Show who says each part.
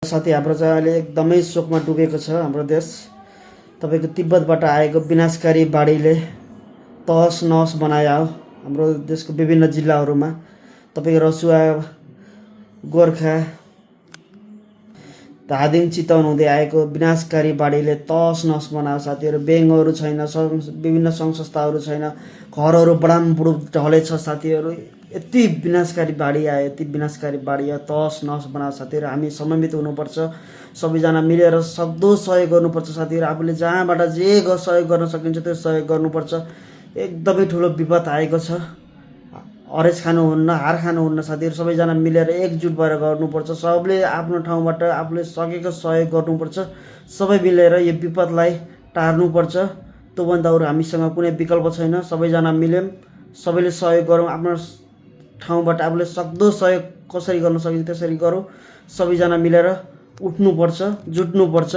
Speaker 1: साथै हाम्रो चाहिँ अहिले एकदमै शोकमा डुबेको छ हाम्रो देश। तपाईँको तिब्बतबाट आएको विनाशकारी बाढीले तहस नहस बनायो हाम्रो देशको विभिन्न जिल्लाहरूमा। तपाईँको रसुवा, गोर्खा, धादिङ, चितवन हुँदै आएको विनाशकारी बाढीले तहस नहस बनायो साथीहरू। ब्याङ्कहरू छैन, विभिन्न सङ्घ संस्थाहरू छैन, घरहरू बडामबुडुब ढलेछ साथीहरू। यति विनाशकारी बाढी आयो, यति विनाशकारी बाढी आयो, तहस नहस बनायो साथीहरू। हामी समन्वित हुनुपर्छ, सबैजना मिलेर सक्दो सहयोग गर्नुपर्छ साथीहरू। आफूले जहाँबाट जे सहयोग गर्न सकिन्छ त्यो सहयोग गर्नुपर्छ। एकदमै ठुलो विपद आएको छ, हरेस खानुहुन्न, हार खानुहुन्न साथीहरू। सबैजना मिलेर एकजुट भएर गर्नुपर्छ। सबले आफ्नो ठाउँबाट आफूले सकेको सहयोग गर्नुपर्छ। सबै मिलेर यो विपदलाई टार्नुपर्छ। त्योभन्दा अरू हामीसँग कुनै विकल्प छैन। सबैजना मिल्यौँ, सबैले सहयोग गरौँ। आफ्नो ठाउँबाट आफूले सक्दो सहयोग कसरी गर्न सकिन्छ त्यसरी गरौँ। सबैजना मिलेर उठ्नुपर्छ, जुट्नुपर्छ।